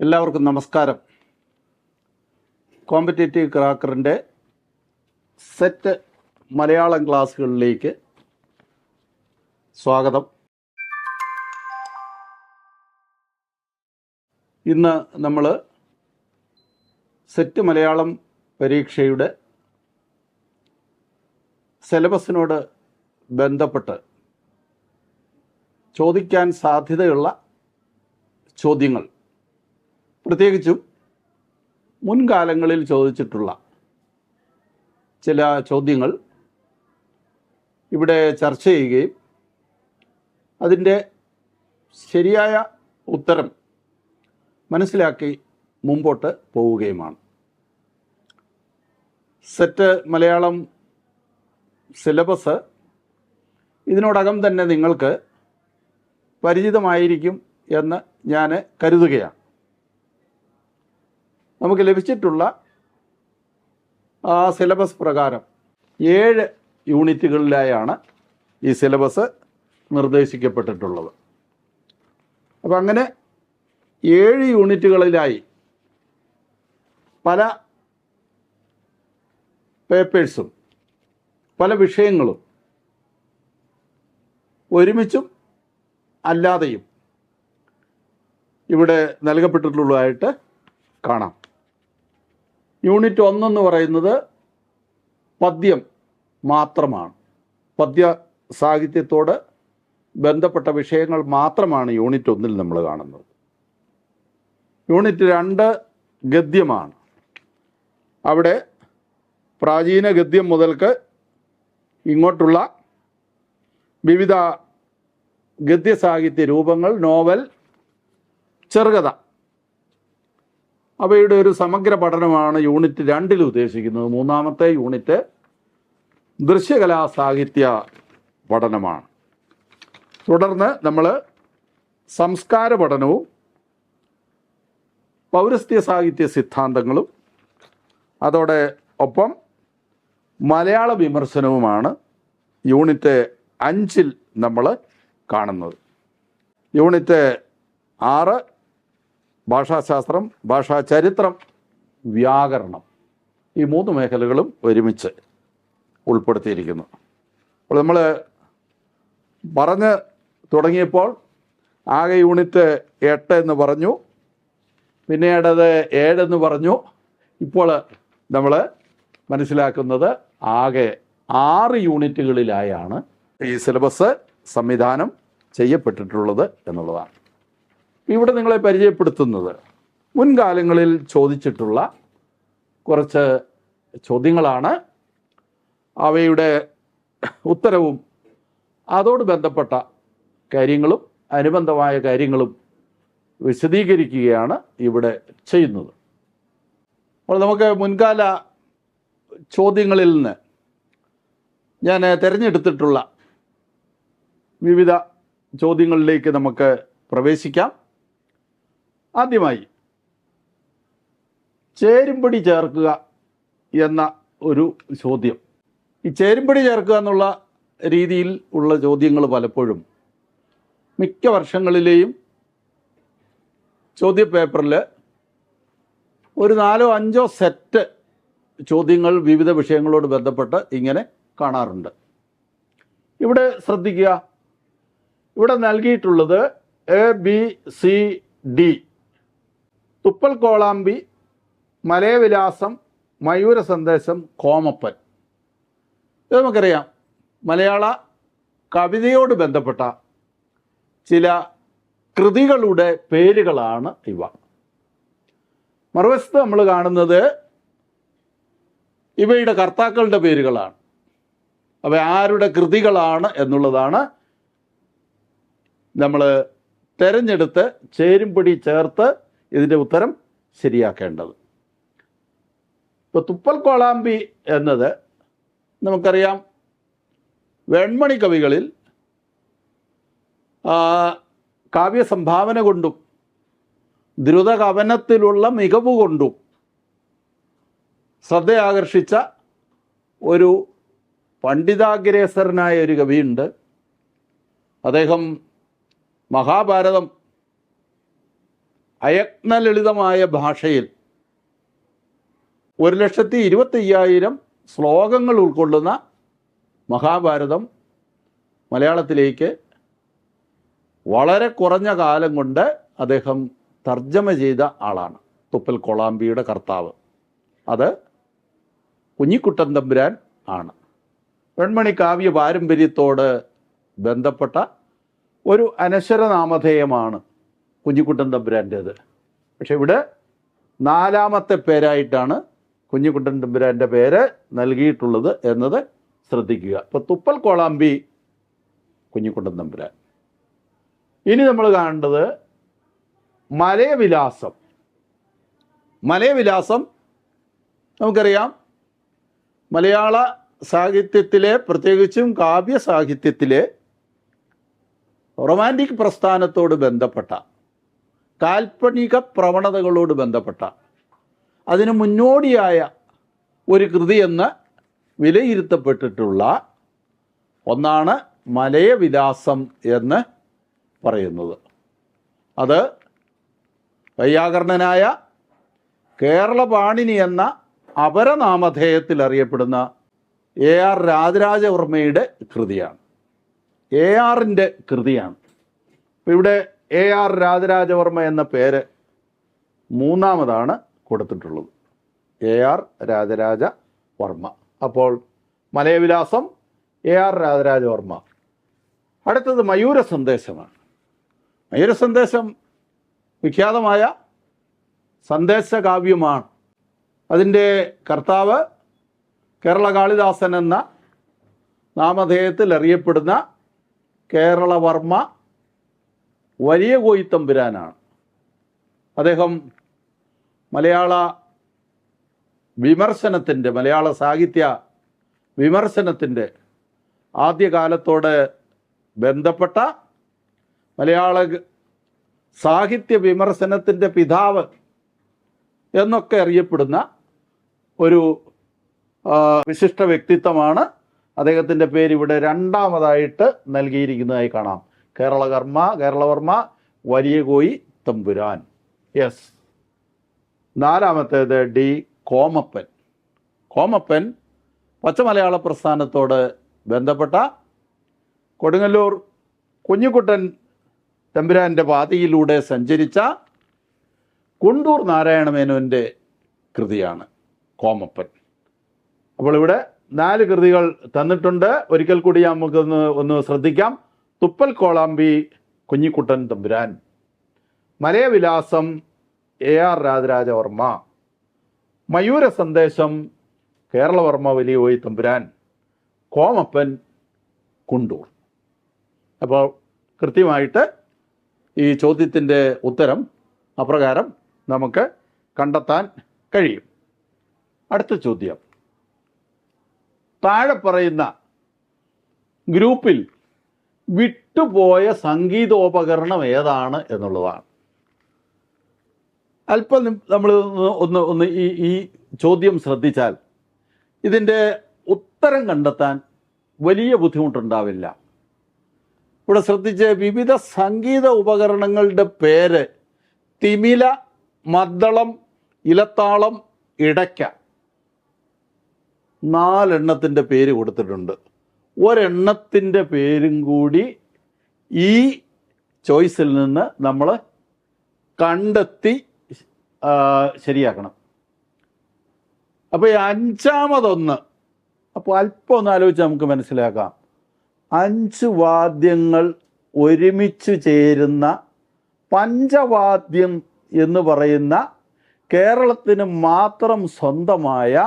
എല്ലാവർക്കും നമസ്കാരം. Competitive ക്രാക്കറിൻ്റെ set Malayalam ക്ലാസ്സുകളിലേക്ക് സ്വാഗതം. ഇന്ന് നമ്മൾ സെറ്റ് മലയാളം പരീക്ഷയുടെ സിലബസിനോട് ബന്ധപ്പെട്ട് ചോദിക്കാൻ സാധ്യതയുള്ള ചോദ്യങ്ങൾ, പ്രത്യേകിച്ചും മുൻകാലങ്ങളിൽ ചോദിച്ചിട്ടുള്ള ചില ചോദ്യങ്ങൾ ഇവിടെ ചർച്ച ചെയ്യുകയും അതിൻ്റെ ശരിയായ ഉത്തരം മനസ്സിലാക്കി മുമ്പോട്ട് പോവുകയുമാണ്. സെറ്റ് മലയാളം സിലബസ് ഇതിനോടകം തന്നെ നിങ്ങൾക്ക് പരിചിതമായിരിക്കും എന്ന് ഞാൻ കരുതുകയാണ്. നമുക്ക് ലഭിച്ചിട്ടുള്ള ആ സിലബസ് പ്രകാരം 7 യൂണിറ്റുകളിലായാണ് ഈ സിലബസ് നിർദ്ദേശിക്കപ്പെട്ടിട്ടുള്ളത്. അപ്പം അങ്ങനെ 7 യൂണിറ്റുകളിലായി പല പേപ്പേഴ്സും പല വിഷയങ്ങളും ഒരുമിച്ചും അല്ലാതെയും ഇവിടെ നൽകപ്പെട്ടിട്ടുള്ളതായിട്ട് കാണാം. യൂണിറ്റ് 1 എന്ന് പറയുന്നത് പദ്യം മാത്രമാണ്. പദ്യ സാഹിത്യത്തോട് ബന്ധപ്പെട്ട വിഷയങ്ങൾ മാത്രമാണ് യൂണിറ്റ് 1-ൽ നമ്മൾ കാണുന്നത്. യൂണിറ്റ് 2 ഗദ്യമാണ്. അവിടെ പ്രാചീന ഗദ്യം മുതൽക്ക് ഇങ്ങോട്ടുള്ള വിവിധ ഗദ്യസാഹിത്യ രൂപങ്ങൾ, നോവൽ, ചെറുകഥ, അവയുടെ ഒരു സമഗ്ര പഠനമാണ് യൂണിറ്റ് 2-ൽ ഉദ്ദേശിക്കുന്നത്. 3-ാമത്തെ യൂണിറ്റ് ദൃശ്യകലാ സാഹിത്യ പഠനമാണ്. തുടർന്ന് നമ്മൾ സംസ്കാര പഠനവും പൗരസ്ത്യ സാഹിത്യ സിദ്ധാന്തങ്ങളും അതോടെ ഒപ്പം മലയാള വിമർശനവുമാണ് യൂണിറ്റ് 5-ൽ നമ്മൾ കാണുന്നത്. യൂണിറ്റ് 6 ഭാഷാശാസ്ത്രം, ഭാഷാചരിത്രം, വ്യാകരണം, ഈ 3 മേഖലകളും ഒരുമിച്ച് ഉൾപ്പെടുത്തിയിരിക്കുന്നു. അപ്പോൾ നമ്മൾ പറഞ്ഞ് തുടങ്ങിയപ്പോൾ ആകെ യൂണിറ്റ് 8 എന്ന് പറഞ്ഞു, പിന്നീട് അത് 7 എന്ന് പറഞ്ഞു. ഇപ്പോൾ നമ്മൾ മനസ്സിലാക്കുന്നത് ആകെ 6 യൂണിറ്റുകളിലായാണ് ഈ സിലബസ് സംവിധാനം ചെയ്യപ്പെട്ടിട്ടുള്ളത് എന്നുള്ളതാണ്. ഇവിടെ നിങ്ങളെ പരിചയപ്പെടുത്തുന്നത് മുൻകാലങ്ങളിൽ ചോദിച്ചിട്ടുള്ള കുറച്ച് ചോദ്യങ്ങളാണ്. അവയുടെ ഉത്തരവും അതോട് ബന്ധപ്പെട്ട കാര്യങ്ങളും അനുബന്ധമായ കാര്യങ്ങളും വിശദീകരിക്കുകയാണ് ഇവിടെ ചെയ്യുന്നത്. അപ്പോൾ നമുക്ക് മുൻകാല ചോദ്യങ്ങളിൽ നിന്ന് ഞാൻ തിരഞ്ഞെടുത്തിട്ടുള്ള വിവിധ ചോദ്യങ്ങളിലേക്ക് നമുക്ക് പ്രവേശിക്കാം. ആദ്യമായി ചേരുംപടി ചേർക്കുക എന്ന ഒരു ചോദ്യം. ഈ ചേരുംപടി ചേർക്കുക എന്നുള്ള രീതിയിൽ ഉള്ള ചോദ്യങ്ങൾ പലപ്പോഴും മിക്ക വർഷങ്ങളിലെയും ചോദ്യപേപ്പറിൽ ഒരു 4-5 സെറ്റ് ചോദ്യങ്ങൾ വിവിധ വിഷയങ്ങളോട് ബന്ധപ്പെട്ട് ഇങ്ങനെ കാണാറുണ്ട്. ഇവിടെ ശ്രദ്ധിക്കുക, ഇവിടെ നൽകിയിട്ടുള്ളത് ABCD, തുപ്പൽ കോളാമ്പി, മലയവിലാസം, മയൂര സന്ദേശം, കോമപ്പൻ. ഇത് നമുക്കറിയാം, മലയാള കവിതയോട് ബന്ധപ്പെട്ട ചില കൃതികളുടെ പേരുകളാണ് ഇവ. മറുവശത്ത് നമ്മൾ കാണുന്നത് ഇവയുടെ കർത്താക്കളുടെ പേരുകളാണ്. അവ ആരുടെ കൃതികളാണ് എന്നുള്ളതാണ് നമ്മൾ തിരഞ്ഞെടുത്ത് ചേരുംപടി ചേർത്ത് ഇതിൻ്റെ ഉത്തരം ശരിയാക്കേണ്ടത്. ഇപ്പോൾ തുപ്പൽ കോളാമ്പി എന്നത് നമുക്കറിയാം, വെൺമണി കവികളിൽ കാവ്യസംഭാവന കൊണ്ടും ദ്രുതകവനത്തിലുള്ള മികവ് കൊണ്ടും ശ്രദ്ധയാകർഷിച്ച ഒരു പണ്ഡിതാഗ്രേസരനായ ഒരു കവിയുണ്ട്. അദ്ദേഹം മഹാഭാരതം അയജ്ഞലളിതമായ ഭാഷയിൽ 1,25,000 ശ്ലോകങ്ങൾ ഉൾക്കൊള്ളുന്ന മഹാഭാരതം മലയാളത്തിലേക്ക് വളരെ കുറഞ്ഞ കാലം കൊണ്ട് അദ്ദേഹം തർജ്ജമ ചെയ്ത ആളാണ് തുപ്പൽ കൊളാമ്പിയുടെ കർത്താവ്. അത് കുഞ്ഞിക്കുട്ടൻ തമ്പുരാൻ ആണ്. വെൺമണി കാവ്യ പാരമ്പര്യത്തോട് ബന്ധപ്പെട്ട ഒരു അനശ്വരനാമധേയമാണ് കുഞ്ഞിക്കുട്ടൻ തമ്പുരാൻ്റേത്. പക്ഷെ ഇവിടെ 4ാമത്തെ പേരായിട്ടാണ് കുഞ്ഞിക്കുട്ടൻ തമ്പുരാൻ്റെ പേര് നൽകിയിട്ടുള്ളത് എന്നത് ശ്രദ്ധിക്കുക. ഇപ്പോൾ തുപ്പൽ കോളാമ്പി കുഞ്ഞിക്കുട്ടൻ തമ്പുരാൻ. ഇനി നമ്മൾ കാണേണ്ടത് മലയവിലാസം. മലയവിലാസം നമുക്കറിയാം, മലയാള സാഹിത്യത്തിലെ പ്രത്യേകിച്ചും കാവ്യ സാഹിത്യത്തിലെ റൊമാൻറ്റിക് പ്രസ്ഥാനത്തോട് ബന്ധപ്പെട്ട കാൽപ്പനിക പ്രവണതകളോട് ബന്ധപ്പെട്ട അതിന് മുന്നോടിയായ ഒരു കൃതിയെന്ന് വിലയിരുത്തപ്പെട്ടിട്ടുള്ള ഒന്നാണ് മലയവിലാസം എന്ന് പറയുന്നത്. അത് വൈയാകരണനായ കേരളപാണിനി എന്ന അപരനാമധേയത്തിൽ അറിയപ്പെടുന്ന AR രാജരാജവർമ്മയുടെ കൃതിയാണ്. ARൻ്റെ കൃതിയാണ്. ഇവിടെ AR രാജരാജവർമ്മ എന്ന പേര് 3ാമതാണ് കൊടുത്തിട്ടുള്ളത്. AR രാജരാജവർമ്മ. അപ്പോൾ മലയവിലാസം AR രാജരാജവർമ്മ. അടുത്തത് മയൂര സന്ദേശമാണ്. മയൂര സന്ദേശം വിഖ്യാതമായ സന്ദേശകാവ്യമാണ്. അതിൻ്റെ കർത്താവ് കേരള കാളിദാസൻ എന്ന നാമധേയത്തിൽ അറിയപ്പെടുന്ന കേരളവർമ്മ വലിയ കോയിത്തമ്പുരാനാണ്. അദ്ദേഹം മലയാള വിമർശനത്തിൻ്റെ, മലയാള സാഹിത്യ വിമർശനത്തിൻ്റെ ആദ്യകാലത്തോട് ബന്ധപ്പെട്ട മലയാള സാഹിത്യ വിമർശനത്തിൻ്റെ പിതാവ് എന്നൊക്കെ അറിയപ്പെടുന്ന ഒരു വിശിഷ്ട വ്യക്തിത്വമാണ്. അദ്ദേഹത്തിൻ്റെ പേര് ഇവിടെ 2ാമതായിട്ട് നൽകിയിരിക്കുന്നതായി കാണാം. കേരളവർമ്മ വലിയ കോയി തമ്പുരാൻ. യെസ്. 4ാമത്തേത് D. കോമപ്പൻ. കോമപ്പൻ പച്ചമലയാള പ്രസ്ഥാനത്തോട് ബന്ധപ്പെട്ട കൊടുങ്ങല്ലൂർ കുഞ്ഞിക്കുട്ടൻ തമ്പുരാൻ്റെ പാതയിലൂടെ സഞ്ചരിച്ച കുണ്ടൂർ നാരായണമേനോൻ്റെ കൃതിയാണ് കോമപ്പൻ. അപ്പോൾ ഇവിടെ 4 കൃതികൾ തന്നിട്ടുണ്ട്. ഒരിക്കൽ കൂടി നമുക്കൊന്ന് ശ്രദ്ധിക്കാം. തുപ്പൽ കോളാമ്പി കുഞ്ഞിക്കുട്ടൻ തമ്പുരാൻ, മലയവിലാസം AR രാജരാജവർമ്മ, മയൂര സന്ദേശം കേരളവർമ്മ വലിയ കോയി തമ്പുരാൻ, കോമപ്പൻ കുണ്ടൂർ. അപ്പോൾ കൃത്യമായിട്ട് ഈ ചോദ്യത്തിൻ്റെ ഉത്തരം അപ്രകാരം നമുക്ക് കണ്ടെത്താൻ കഴിയും. അടുത്ത ചോദ്യം, താഴെ പറയുന്ന ഗ്രൂപ്പിൽ വിട്ടുപോയ സംഗീതോപകരണം ഏതാണ് എന്നുള്ളതാണ്. അല്പം നമ്മൾ ഒന്ന് ഈ ചോദ്യം ശ്രദ്ധിച്ചാൽ ഇതിൻ്റെ ഉത്തരം കണ്ടെത്താൻ വലിയ ബുദ്ധിമുട്ടുണ്ടാവില്ല. ഇവിടെ ശ്രദ്ധിച്ച് വിവിധ സംഗീത ഉപകരണങ്ങളുടെ പേര് തിമില, മദ്ദളം, ഇലത്താളം, ഇടയ്ക്ക 4 എണ്ണത്തിൻ്റെ പേര് കൊടുത്തിട്ടുണ്ട്. ഒരെണ്ണത്തിൻ്റെ പേരും കൂടി ഈ ചോയ്സിൽ നിന്ന് നമ്മൾ കണ്ടെത്തി ശരിയാക്കണം. അപ്പോൾ ഈ 5ാമതൊന്ന്, അപ്പോൾ അല്പം ഒന്ന് ആലോചിച്ച് നമുക്ക് മനസ്സിലാക്കാം. 5 വാദ്യങ്ങൾ ഒരുമിച്ച് ചേരുന്ന പഞ്ചവാദ്യം എന്ന് പറയുന്ന കേരളത്തിന് മാത്രം സ്വന്തമായ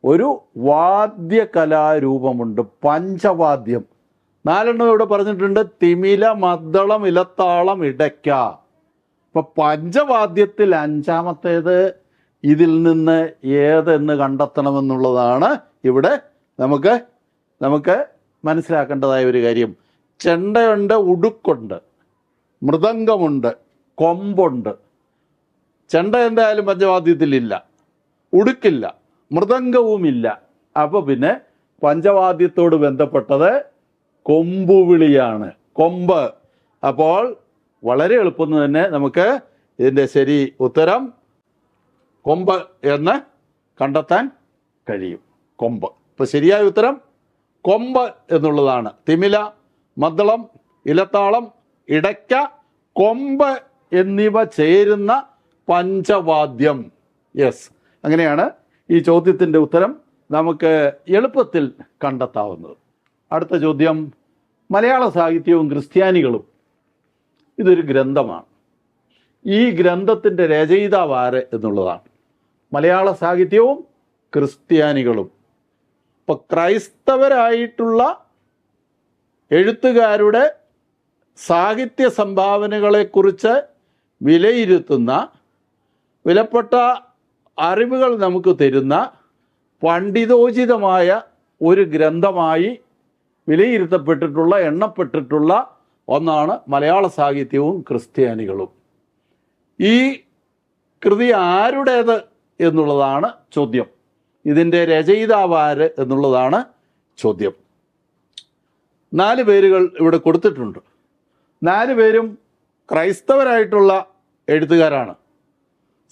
ഒരു വാദ്യകലാരൂപമുണ്ട്. പഞ്ചവാദ്യം 4 എണ്ണം ഇവിടെ പറഞ്ഞിട്ടുണ്ട്. തിമില, മദ്ദളം, ഇലത്താളം, ഇടയ്ക്ക. അപ്പം പഞ്ചവാദ്യത്തിൽ 5ാമത്തേത് ഇതിൽ നിന്ന് ഏതെന്ന് കണ്ടെത്തണമെന്നുള്ളതാണ് ഇവിടെ നമുക്ക് മനസ്സിലാക്കേണ്ടതായ ഒരു കാര്യം. ചെണ്ടയുണ്ട്, ഉടുക്കുണ്ട്, മൃദംഗമുണ്ട്, കൊമ്പുണ്ട്. ചെണ്ട എന്തായാലും പഞ്ചവാദ്യത്തിലില്ല, ഉടുക്കില്ല, മൃദംഗവുമില്ല. അപ്പോൾ പിന്നെ പഞ്ചവാദ്യത്തോട് ബന്ധപ്പെട്ടത് കൊമ്പുവിളിയാണ്, കൊമ്പ്. അപ്പോൾ വളരെ എളുപ്പം തന്നെ നമുക്ക് ഇതിൻ്റെ ശരി ഉത്തരം കൊമ്പ് എന്ന് കണ്ടെത്താൻ കഴിയും. കൊമ്പ്. ഇപ്പോൾ ശരിയായ ഉത്തരം കൊമ്പ് എന്നുള്ളതാണ്. തിമില, മദ്ദളം, ഇലത്താളം, ഇടയ്ക്ക, കൊമ്പ് എന്നിവ ചേരുന്ന പഞ്ചവാദ്യം. യെസ്, അങ്ങനെയാണ് ഈ ചോദ്യത്തിൻ്റെ ഉത്തരം നമുക്ക് എളുപ്പത്തിൽ കണ്ടെത്താവുന്നത്. അടുത്ത ചോദ്യം, മലയാള സാഹിത്യവും ക്രിസ്ത്യാനികളും. ഇതൊരു ഗ്രന്ഥമാണ്. ഈ ഗ്രന്ഥത്തിൻ്റെ രചയിതാവ് ആര് എന്നുള്ളതാണ്. മലയാള സാഹിത്യവും ക്രിസ്ത്യാനികളും. ഇപ്പോൾ ക്രൈസ്തവരായിട്ടുള്ള എഴുത്തുകാരുടെ സാഹിത്യ സംഭാവനകളെക്കുറിച്ച് വിലയിരുത്തുന്ന, വിലപ്പെട്ട അറിവുകൾ നമുക്ക് തരുന്ന പണ്ഡിതോചിതമായ ഒരു ഗ്രന്ഥമായി വിലയിരുത്തപ്പെട്ടിട്ടുള്ള, എണ്ണപ്പെട്ടിട്ടുള്ള ഒന്നാണ് മലയാള സാഹിത്യവും ക്രിസ്ത്യാനികളും. ഈ കൃതി ആരുടേത് എന്നുള്ളതാണ് ചോദ്യം. ഇതിൻ്റെ രചയിതാവ് ആര് എന്നുള്ളതാണ് ചോദ്യം. 4 പേരുകൾ ഇവിടെ കൊടുത്തിട്ടുണ്ട്. 4 പേരും ക്രൈസ്തവരായിട്ടുള്ള എഴുത്തുകാരാണ്.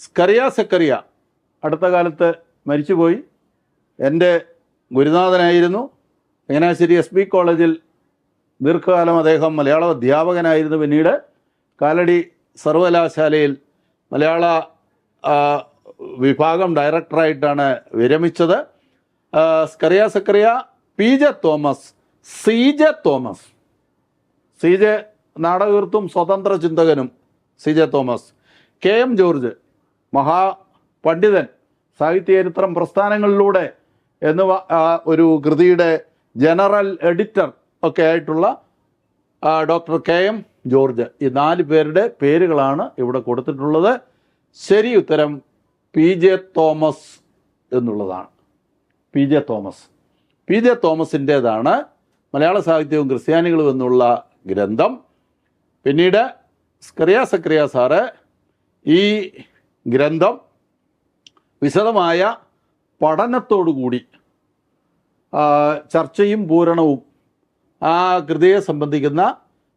സ്കറിയ സക്കറിയ അടുത്ത കാലത്ത് മരിച്ചുപോയി. എൻ്റെ ഗുരുനാഥനായിരുന്നു. ചങ്ങനാശ്ശേരി SB കോളേജിൽ ദീർഘകാലം അദ്ദേഹം മലയാള അധ്യാപകനായിരുന്നു. പിന്നീട് കാലടി സർവകലാശാലയിൽ മലയാള വിഭാഗം ഡയറക്ടറായിട്ടാണ് വിരമിച്ചത്. Scaria Zacharia, PJ Thomas, CJ Thomas, CJ നാടകൃത്തും സ്വതന്ത്ര ചിന്തകനും CJ തോമസ്, KM ജോർജ്, മഹാപണ്ഡിതൻ, സാഹിത്യചരിത്രം പ്രസ്ഥാനങ്ങളിലൂടെ എന്നിവ ഒരു കൃതിയുടെ ജനറൽ എഡിറ്റർ ഒക്കെ ആയിട്ടുള്ള ഡോക്ടർ KM ജോർജ്. ഈ 4 പേരുടെ പേരുകളാണ് ഇവിടെ കൊടുത്തിട്ടുള്ളത്. ശരി ഉത്തരം PJ തോമസ് എന്നുള്ളതാണ്. PJ Thomas. PJ തോമസിൻ്റേതാണ് മലയാള സാഹിത്യവും ക്രിസ്ത്യാനികളും എന്നുള്ള ഗ്രന്ഥം. പിന്നീട് സ്കറിയ സക്കറിയ സാറ് ഈ ഗ്രന്ഥം വിശദമായ പഠനത്തോടുകൂടി ചർച്ചയും പൂരണവും ആ കൃതിയെ സംബന്ധിക്കുന്ന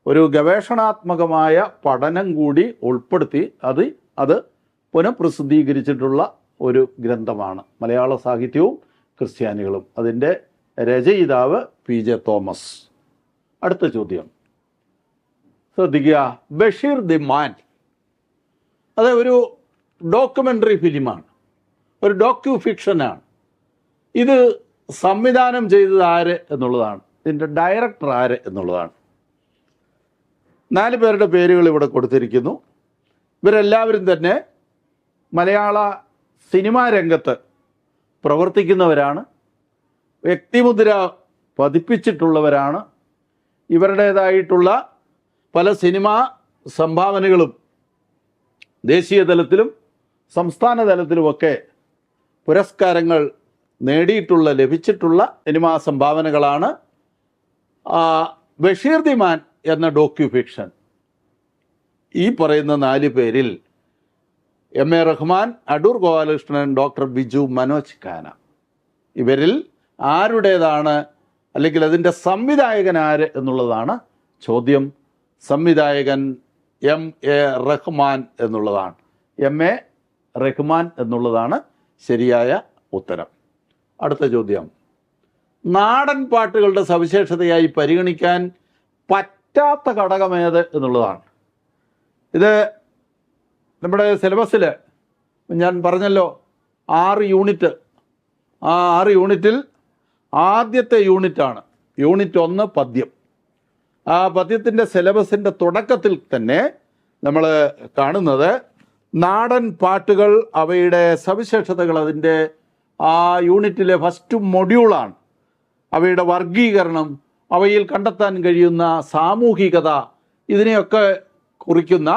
ഒരു ഗവേഷണാത്മകമായ പഠനം കൂടി ഉൾപ്പെടുത്തി അത് പുനഃപ്രസിദ്ധീകരിച്ചിട്ടുള്ള ഒരു ഗ്രന്ഥമാണ് മലയാള സാഹിത്യവും ക്രിസ്ത്യാനികളും. അതിൻ്റെ രചയിതാവ് PJ തോമസ്. അടുത്ത ചോദ്യം ശ്രദ്ധിക്കുക. Basheer the man. അത് ഒരു ഡോക്യുമെൻ്ററി ഫിലിമാണ്, ഒരു ഡോക്യു ഫിക്ഷനാണ്. ഇത് സംവിധാനം ചെയ്തത് ആര് എന്നുള്ളതാണ്. ഇതിൻ്റെ ഡയറക്ടർ ആര് എന്നുള്ളതാണ്. 4 പേരുടെ പേരുകൾ ഇവിടെ കൊടുത്തിരിക്കുന്നു. ഇവരെല്ലാവരും തന്നെ മലയാള സിനിമാ രംഗത്ത് പ്രവർത്തിക്കുന്നവരാണ്, വ്യക്തിമുദ്ര പതിപ്പിച്ചിട്ടുള്ളവരാണ്. ഇവരുടേതായിട്ടുള്ള പല സിനിമാ സംഭാവനകളും ദേശീയ തലത്തിലും സംസ്ഥാന തലത്തിലുമൊക്കെ പുരസ്കാരങ്ങൾ ലഭിച്ചിട്ടുള്ള സിനിമാ സംഭാവനകളാണ്. ബഷീർ ദി മാൻ എന്ന ഡോക്യു ഫിക്ഷൻ ഈ പറയുന്ന 4 പേരിൽ MA റഹ്മാൻ, അടൂർ ഗോപാലകൃഷ്ണൻ, ഡോക്ടർ ബിജു മനോജ് ഖാന, ഇവരിൽ ആരുടേതാണ് അല്ലെങ്കിൽ അതിൻ്റെ സംവിധായകൻ ആര് എന്നുള്ളതാണ് ചോദ്യം. സംവിധായകൻ MA റഹ്മാൻ എന്നുള്ളതാണ്. MA റഹ്മാൻ എന്നുള്ളതാണ് ശരിയായ ഉത്തരം. അടുത്ത ചോദ്യം, നാടൻ പാട്ടുകളുടെ സവിശേഷതയായി പരിഗണിക്കാൻ പറ്റാത്ത ഘടകമേത് എന്നുള്ളതാണ്. ഇത് നമ്മുടെ സിലബസിൽ ഞാൻ പറഞ്ഞല്ലോ 6 യൂണിറ്റ്. ആ 6 യൂണിറ്റിൽ ആദ്യത്തെ യൂണിറ്റാണ് യൂണിറ്റ് 1 പദ്യം. ആ പദ്യത്തിൻ്റെ സിലബസിൻ്റെ തുടക്കത്തിൽ തന്നെ നമ്മൾ കാണുന്നത് നാടൻ പാട്ടുകൾ, അവയുടെ സവിശേഷതകൾ, അതിൻ്റെ ആ യൂണിറ്റിലെ ഫസ്റ്റ് മൊഡ്യൂളാണ്. അവയുടെ വർഗീകരണം, അവയിൽ കണ്ടെത്താൻ കഴിയുന്ന സാമൂഹികത, ഇതിനെയൊക്കെ കുറിക്കുന്ന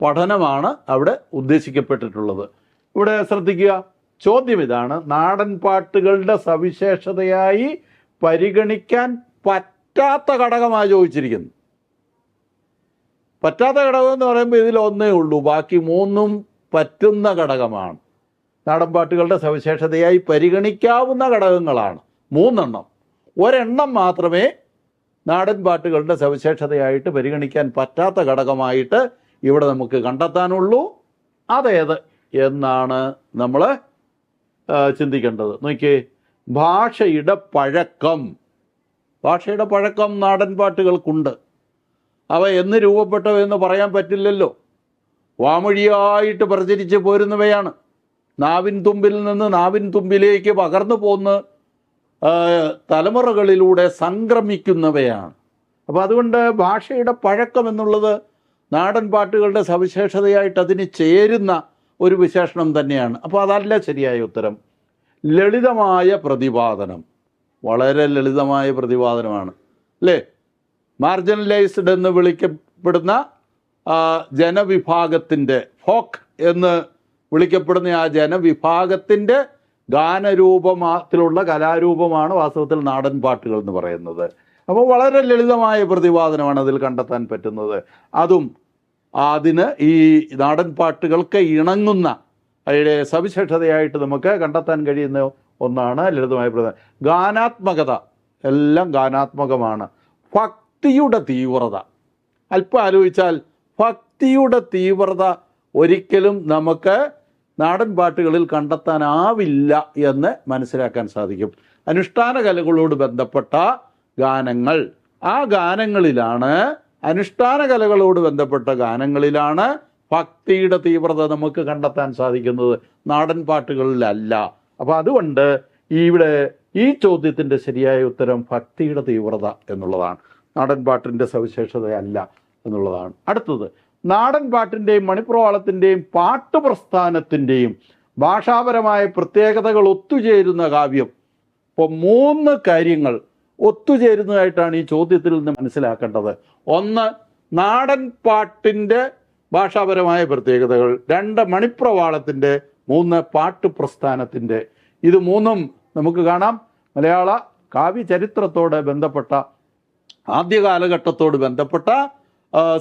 പഠനമാണ് അവിടെ ഉദ്ദേശിക്കപ്പെട്ടിട്ടുള്ളത്. ഇവിടെ ശ്രദ്ധിക്കുക, ചോദ്യം ഇതാണ്: നാടൻ പാട്ടുകളുടെ സവിശേഷതയായി പരിഗണിക്കാൻ പറ്റാത്ത ഘടകമായി ചോദിച്ചിരിക്കുന്നു. പറ്റാത്ത ഘടകം എന്ന് പറയുമ്പോൾ ഇതിൽ ഒന്നേ ഉള്ളൂ, ബാക്കി 3ഉം പറ്റുന്ന ഘടകമാണ്. നാടൻ പാട്ടുകളുടെ സവിശേഷതയായി പരിഗണിക്കാവുന്ന ഘടകങ്ങളാണ് 3 എണ്ണം. ഒരെണ്ണം മാത്രമേ നാടൻ പാട്ടുകളുടെ സവിശേഷതയായിട്ട് പരിഗണിക്കാൻ പറ്റാത്ത ഘടകമായിട്ട് ഇവിടെ നമുക്ക് കണ്ടെത്താനുള്ളൂ. അതേത് എന്നാണ് നമ്മൾ ചിന്തിക്കേണ്ടത്. നോക്കിയേ, ഭാഷയുടെ പഴക്കം നാടൻ പാട്ടുകൾക്കുണ്ട്. അവ എന്ന് രൂപപ്പെട്ടവയെന്ന് പറയാൻ പറ്റില്ലല്ലോ. വാമൊഴിയായിട്ട് പ്രചരിച്ച് പോരുന്നവയാണ്. നാവിൻ തുമ്പിൽ നിന്ന് നാവിൻ തുമ്പിലേക്ക് പകർന്നു പോന്ന് തലമുറകളിലൂടെ സംക്രമിക്കുന്നവയാണ്. അപ്പോൾ അതുകൊണ്ട് ഭാഷയുടെ പഴക്കം എന്നുള്ളത് നാടൻ പാട്ടുകളുടെ സവിശേഷതയായിട്ട് അതിന് ചേരുന്ന ഒരു വിശേഷണം തന്നെയാണ്. അപ്പോൾ അതല്ല ശരിയായ ഉത്തരം. ലളിതമായ പ്രതിപാദനം, വളരെ ലളിതമായ പ്രതിപാദനമാണ് അല്ലേ? മാർജിനലൈസ്ഡ് എന്ന് വിളിക്കപ്പെടുന്ന ജനവിഭാഗത്തിൻ്റെ, ഫോക്ക് എന്ന് വിളിക്കപ്പെടുന്ന ആ ജനവിഭാഗത്തിൻ്റെ ഗാനരൂപത്തിലുള്ള കലാരൂപമാണ് വാസ്തവത്തിൽ നാടൻ പാട്ടുകൾ എന്ന് പറയുന്നത്. അപ്പോൾ വളരെ ലളിതമായ പ്രതിപാദനമാണ് അതിൽ കണ്ടെത്താൻ പറ്റുന്നത്. അതും അതിന് ഈ നാടൻ പാട്ടുകൾക്ക് ഇണങ്ങുന്ന അതിൻ്റെ സവിശേഷതയായിട്ട് നമുക്ക് കണ്ടെത്താൻ കഴിയുന്ന ഒന്നാണ് ലളിതമായ പ്രതിപാദനം. ഗാനാത്മകത, എല്ലാം ഗാനാത്മകമാണ്. ഭക്തിയുടെ തീവ്രത, അല്പം ആലോചിച്ചാൽ ഭക്തിയുടെ തീവ്രത ഒരിക്കലും നമുക്ക് നാടൻ പാട്ടുകളിൽ കണ്ടെത്താനാവില്ല എന്ന് മനസ്സിലാക്കാൻ സാധിക്കും. അനുഷ്ഠാന കലകളോട് ബന്ധപ്പെട്ട ഗാനങ്ങൾ, ആ ഗാനങ്ങളിലാണ്, അനുഷ്ഠാന കലകളോട് ബന്ധപ്പെട്ട ഗാനങ്ങളിലാണ് ഭക്തിയുടെ തീവ്രത നമുക്ക് കണ്ടെത്താൻ സാധിക്കുന്നത്, നാടൻ പാട്ടുകളിലല്ല. അപ്പോൾ അതുകൊണ്ട് ഇവിടെ ഈ ചോദ്യത്തിൻ്റെ ശരിയായ ഉത്തരം ഭക്തിയുടെ തീവ്രത എന്നുള്ളതാണ്, നാടൻ പാട്ടിൻ്റെ സവിശേഷതയല്ല എന്നുള്ളതാണ്. അടുത്തത്, നാടൻ പാട്ടിൻ്റെയും മണിപ്രവാളത്തിൻ്റെയും പാട്ടുപ്രസ്ഥാനത്തിൻ്റെയും ഭാഷാപരമായ പ്രത്യേകതകൾ ഒത്തുചേരുന്ന കാവ്യം. ഇപ്പോൾ 3 കാര്യങ്ങൾ ഒത്തുചേരുന്നതായിട്ടാണ് ഈ ചോദ്യത്തിൽ നിന്ന് മനസ്സിലാക്കേണ്ടത്. 1, നാടൻ പാട്ടിൻ്റെ ഭാഷാപരമായ പ്രത്യേകതകൾ. 2, മണിപ്രവാളത്തിൻ്റെ. 3, പാട്ടുപ്രസ്ഥാനത്തിൻ്റെ. ഇത് 3ഉം നമുക്ക് കാണാം മലയാള കാവ്യചരിത്രത്തോട് ബന്ധപ്പെട്ട, ആദ്യ കാലഘട്ടത്തോട് ബന്ധപ്പെട്ട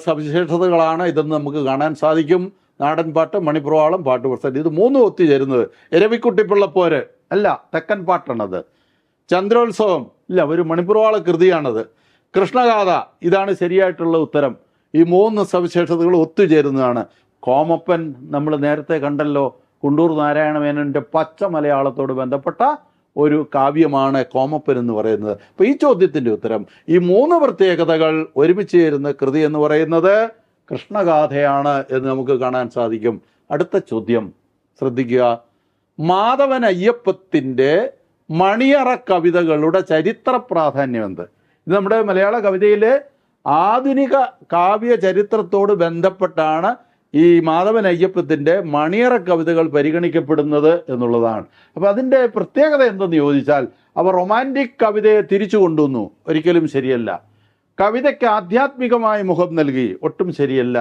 സവിശേഷതകളാണ് ഇതെന്ന് നമുക്ക് കാണാൻ സാധിക്കും. നാടൻ പാട്ട്, മണിപ്രവാളം, പാട്ടുപ്രസ്ഥാനം, ഇത് 3ഉം ഒത്തുചേരുന്നത്. ഇരവിക്കുട്ടിപ്പിള്ളപ്പോര് അല്ല, തെക്കൻ പാട്ടാണത്. ചന്ദ്രോത്സവം ഇല്ല, ഒരു മണിപ്രവാള കൃതിയാണത്. കൃഷ്ണഗാഥ, ഇതാണ് ശരിയായിട്ടുള്ള ഉത്തരം. ഈ 3 സവിശേഷതകൾ ഒത്തുചേരുന്നതാണ്. കോമപ്പൻ നമ്മൾ നേരത്തെ കണ്ടല്ലോ, കുണ്ടൂർ നാരായണ മേനോൻ്റെ പച്ച മലയാളത്തോട് ബന്ധപ്പെട്ട ഒരു കാവ്യമാണ് കോമപ്പൻ എന്ന് പറയുന്നത്. അപ്പോൾ ഈ ചോദ്യത്തിൻ്റെ ഉത്തരം ഈ 3 പ്രത്യേകതകൾ ഒരുമിച്ച് ചേരുന്ന കൃതി എന്ന് പറയുന്നത് കൃഷ്ണഗാഥയാണ് എന്ന് നമുക്ക് കാണാൻ സാധിക്കും. അടുത്ത ചോദ്യം ശ്രദ്ധിക്കുക. മാധവൻ അയ്യപ്പത്തിൻ്റെ മണിയറ കവിതകളുടെ ചരിത്ര പ്രാധാന്യം എന്ത്? ഇത് നമ്മുടെ മലയാള കവിതയിലെ ആധുനിക കാവ്യ ചരിത്രത്തോട് ബന്ധപ്പെട്ടാണ് ഈ മാധവൻ അയ്യപ്പത്തിൻ്റെ മണിയറ കവിതകൾ പരിഗണിക്കപ്പെടുന്നത് എന്നുള്ളതാണ്. അപ്പോൾ അതിൻ്റെ പ്രത്യേകത എന്തെന്ന് ചോദിച്ചാൽ, അവർ റൊമാൻറ്റിക് കവിതയെ തിരിച്ചു കൊണ്ടുവന്നു, ഒരിക്കലും ശരിയല്ല. കവിതയ്ക്ക് ആധ്യാത്മികമായ മുഖം നൽകി, ഒട്ടും ശരിയല്ല.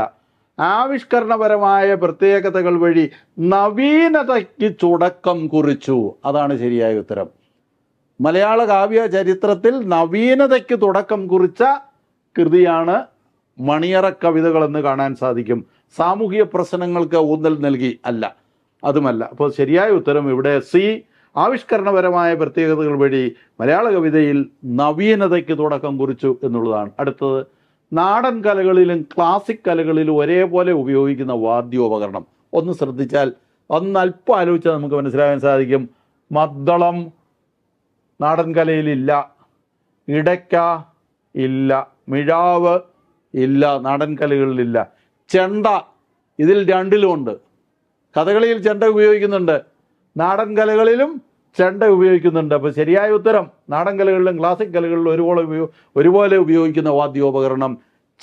ആവിഷ്കരണപരമായ പ്രത്യേകതകൾ വഴി നവീനതയ്ക്ക് തുടക്കം കുറിച്ചു, അതാണ് ശരിയായ ഉത്തരം. മലയാള കാവ്യ ചരിത്രത്തിൽ നവീനതയ്ക്ക് തുടക്കം കുറിച്ച കൃതിയാണ് മണിയറ കവിതകളെന്ന് കാണാൻ സാധിക്കും. സാമൂഹിക പ്രശ്നങ്ങൾക്ക് ഊന്നൽ നൽകി അല്ല, അതുമല്ല. അപ്പോൾ ശരിയായ ഉത്തരം ഇവിടെ സി, ആവിഷ്കരണപരമായ പ്രത്യേകതകൾ വഴി മലയാള കവിതയിൽ നവീനതയ്ക്ക് തുടക്കം കുറിച്ചു എന്നുള്ളതാണ്. അടുത്തത്, നാടൻ കലകളിലും ക്ലാസിക് കലകളിലും ഒരേപോലെ ഉപയോഗിക്കുന്ന വാദ്യോപകരണം. ഒന്ന് ശ്രദ്ധിച്ചാൽ, അല്പം ആലോചിച്ചാൽ നമുക്ക് മനസ്സിലാക്കാൻ സാധിക്കും. മദ്ദളം നാടൻ കലയിലില്ല, ഇടയ്ക്ക ഇല്ല, മിഴാവ് ഇല്ല, നാടൻ കലകളിലില്ല. ചെണ്ട ഇതിൽ 2ലും ഉണ്ട്. കഥകളിയിൽ ചെണ്ട ഉപയോഗിക്കുന്നുണ്ട്, നാടൻ കലകളിലും ചെണ്ട ഉപയോഗിക്കുന്നുണ്ട്. അപ്പോൾ ശരിയായ ഉത്തരം നാടൻ കലകളിലും ക്ലാസിക് കലകളിലും ഒരുപോലെ ഉപയോഗിക്കുന്ന വാദ്യോപകരണം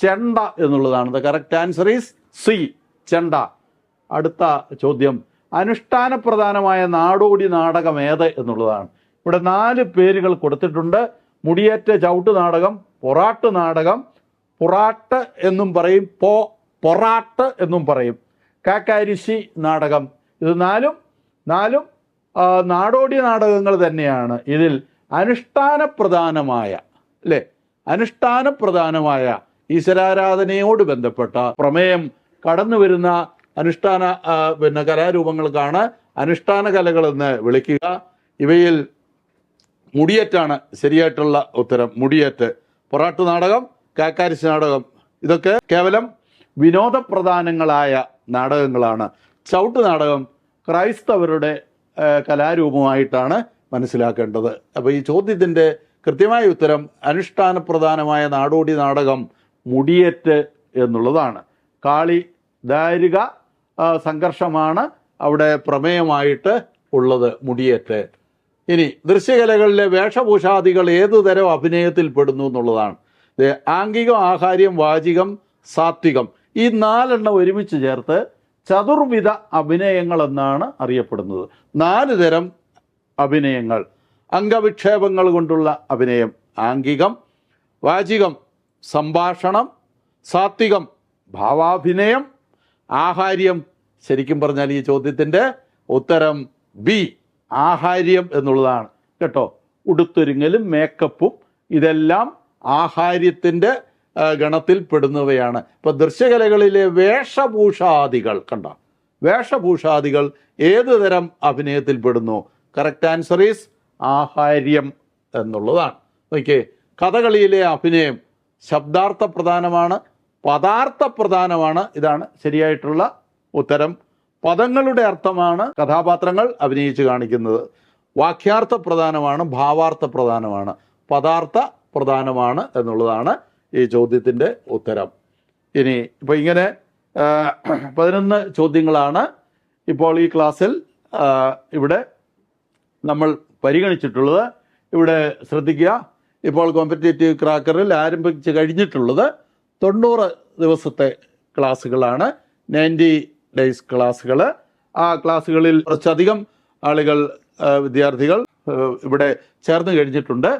ചെണ്ട എന്നുള്ളതാണ്. The correct answer is C, ചെണ്ട. അടുത്ത ചോദ്യം, അനുഷ്ഠാന പ്രധാനമായ നാടോടി നാടകം ഏത് എന്നുള്ളതാണ്. ഇവിടെ 4 പേരുകൾ കൊടുത്തിട്ടുണ്ട്. മുടിയേറ്റ ചവിട്ട് നാടകം, പൊറാട്ട് നാടകം, പൊറാട്ട് എന്നും പറയും, പൊറാട്ട് എന്നും പറയും, കാക്കാരിശി നാടകം. ഇത് നാലും നാടോടി നാടകങ്ങൾ തന്നെയാണ്. ഇതിൽ അനുഷ്ഠാന പ്രധാനമായ ഈശ്വരാരാധനയോട് ബന്ധപ്പെട്ട പ്രമേയം കടന്നു വരുന്ന അനുഷ്ഠാന കലാരൂപങ്ങൾക്കാണ് അനുഷ്ഠാന കലകളെന്ന് വിളിക്കുക. ഇവയിൽ മുടിയേറ്റാണ് ശരിയായിട്ടുള്ള ഉത്തരം. മുടിയേറ്റ്, പൊറാട്ട് നാടകം, കാക്കാരിശി നാടകം, ഇതൊക്കെ കേവലം വിനോദപ്രധാനങ്ങളായ നാടകങ്ങളാണ്. ചവിട്ട് നാടകം ക്രൈസ്തവരുടെ കലാരൂപമായിട്ടാണ് മനസ്സിലാക്കേണ്ടത്. അപ്പോൾ ഈ ചോദ്യത്തിൻ്റെ കൃത്യമായ ഉത്തരം അനുഷ്ഠാന പ്രധാനമായ നാടോടി നാടകം മുടിയേറ്റ് എന്നുള്ളതാണ്. കാളി ദാരിക സംഘർഷമാണ് അവിടെ പ്രമേയമായിട്ട് ഉള്ളത്, മുടിയേറ്റ്. ഇനി ദൃശ്യകലകളിലെ വേഷഭൂഷാദികൾ ഏതു തരം അഭിനയത്തിൽ പെടുന്നു എന്നുള്ളതാണ്. ആംഗികം, ആഹാര്യം, വാചികം, സാത്വികം, ഈ 4 ഒരുമിച്ച് ചേർത്ത് ചതുർവിധ അഭിനയങ്ങൾ എന്നാണ് അറിയപ്പെടുന്നത്. 4 തരം അഭിനയങ്ങൾ: അംഗവിക്ഷേപങ്ങൾ കൊണ്ടുള്ള അഭിനയം ആംഗികം, വാചികം സംഭാഷണം, സാത്വികം ഭാവാഭിനയം, ആഹാര്യം, ശരിക്കും പറഞ്ഞാൽ ഈ ചോദ്യത്തിൻ്റെ ഉത്തരം ബി, ആഹാര്യം എന്നുള്ളതാണ് കേട്ടോ. ഉടുത്തൊരുങ്ങലും മേക്കപ്പും ഇതെല്ലാം ആഹാര്യത്തിൻ്റെ ഗണത്തിൽ പെടുന്നവയാണ്. ഇപ്പോൾ ദൃശ്യകലകളിലെ വേഷഭൂഷാദികൾ കണ്ട, വേഷഭൂഷാദികൾ ഏത് തരം അഭിനയത്തിൽ പെടുന്നു? കറക്റ്റ് ആൻസർ ഈസ് ആഹാര്യം എന്നുള്ളതാണ്. ഓക്കെ, കഥകളിയിലെ അഭിനയം ശബ്ദാർത്ഥ പ്രധാനമാണ്, പദാർത്ഥ പ്രധാനമാണ്. ഇതാണ് ശരിയായിട്ടുള്ള ഉത്തരം. പദങ്ങളുടെ അർത്ഥമാണ് കഥാപാത്രങ്ങൾ അഭിനയിച്ച് കാണിക്കുന്നത്. വാക്യാർത്ഥ പ്രധാനമാണ്, ഭാവാർത്ഥ പ്രധാനമാണ്, പദാർത്ഥ പ്രധാനമാണ് എന്നുള്ളതാണ് ഈ ചോദ്യത്തിൻ്റെ ഉത്തരം. ഇനി ഇപ്പോൾ ഇങ്ങനെ 11 ചോദ്യങ്ങളാണ് ഇപ്പോൾ ഈ ക്ലാസ്സിൽ ഇവിടെ നമ്മൾ പരിഗണിച്ചിട്ടുള്ളത്. ഇവിടെ ശ്രദ്ധിക്കുക, ഇപ്പോൾ കോമ്പറ്റേറ്റീവ് ക്രാക്കറിൽ ആരംഭിച്ച് കഴിഞ്ഞിട്ടുള്ളത് 90 ദിവസത്തെ ക്ലാസ്സുകളാണ്, 90 ഡേയ്സ് ക്ലാസ്സുകൾ. ആ ക്ലാസ്സുകളിൽ കുറച്ചധികം ആളുകൾ, വിദ്യാർത്ഥികൾ ഇവിടെ ചേർന്ന് കഴിഞ്ഞിട്ടുണ്ട്.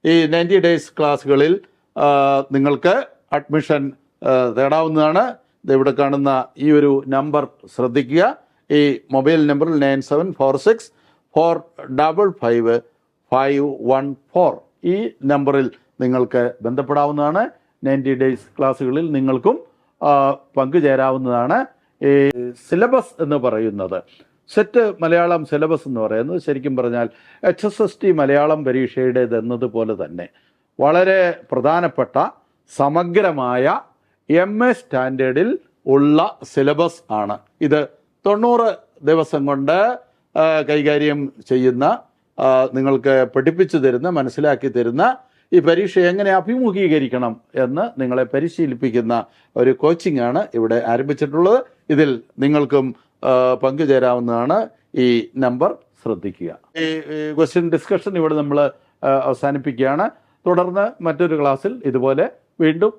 ഈ 90 ഡേയ്സ് ക്ലാസ്സുകളിൽ നിങ്ങൾക്ക് അഡ്മിഷൻ തേടാവുന്നതാണ്. ഇവിടെ കാണുന്ന ഈ ഒരു നമ്പർ ശ്രദ്ധിക്കുക. ഈ മൊബൈൽ നമ്പറിൽ 9746455514 ഈ നമ്പറിൽ നിങ്ങൾക്ക് ബന്ധപ്പെടാവുന്നതാണ്. 90 ഡേയ്സ് ക്ലാസ്സുകളിൽ നിങ്ങൾക്കും പങ്കുചേരാവുന്നതാണ്. ഈ സിലബസ് എന്ന് പറയുന്നത്, സെറ്റ് മലയാളം സിലബസ് എന്ന് പറയുന്നത് ശരിക്കും പറഞ്ഞാൽ HSST മലയാളം പരീക്ഷയുടേത് എന്നതുപോലെ തന്നെ വളരെ പ്രധാനപ്പെട്ട സമഗ്രമായ MA സ്റ്റാൻഡേർഡിൽ ഉള്ള സിലബസ് ആണ്. ഇത് 90 ദിവസം കൊണ്ട് കൈകാര്യം ചെയ്യുന്ന, നിങ്ങൾക്ക് പഠിപ്പിച്ചു തരുന്ന, മനസ്സിലാക്കി തരുന്ന, ഈ പരീക്ഷ എങ്ങനെ അഭിമുഖീകരിക്കണം എന്ന് നിങ്ങളെ പരിശീലിപ്പിക്കുന്ന ഒരു കോച്ചിങ് ആണ് ഇവിടെ ആരംഭിച്ചിട്ടുള്ളത്. ഇതിൽ നിങ്ങൾക്കും പങ്കുചേരാവുന്നതാണ്. ഈ നമ്പർ ശ്രദ്ധിക്കുക. ഈ ക്വസ്റ്റ്യൻ ഡിസ്കഷൻ ഇവിടെ നമ്മൾ അവസാനിപ്പിക്കുകയാണ്. തുടർന്ന് മറ്റൊരു ക്ലാസ്സിൽ ഇതുപോലെ വീണ്ടും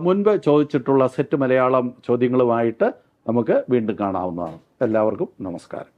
മുൻപ് ചോദിച്ചിട്ടുള്ള സെറ്റ് മലയാളം ചോദ്യങ്ങളുമായിട്ട് നമുക്ക് വീണ്ടും കാണാവുന്നതാണ്. എല്ലാവർക്കും നമസ്കാരം.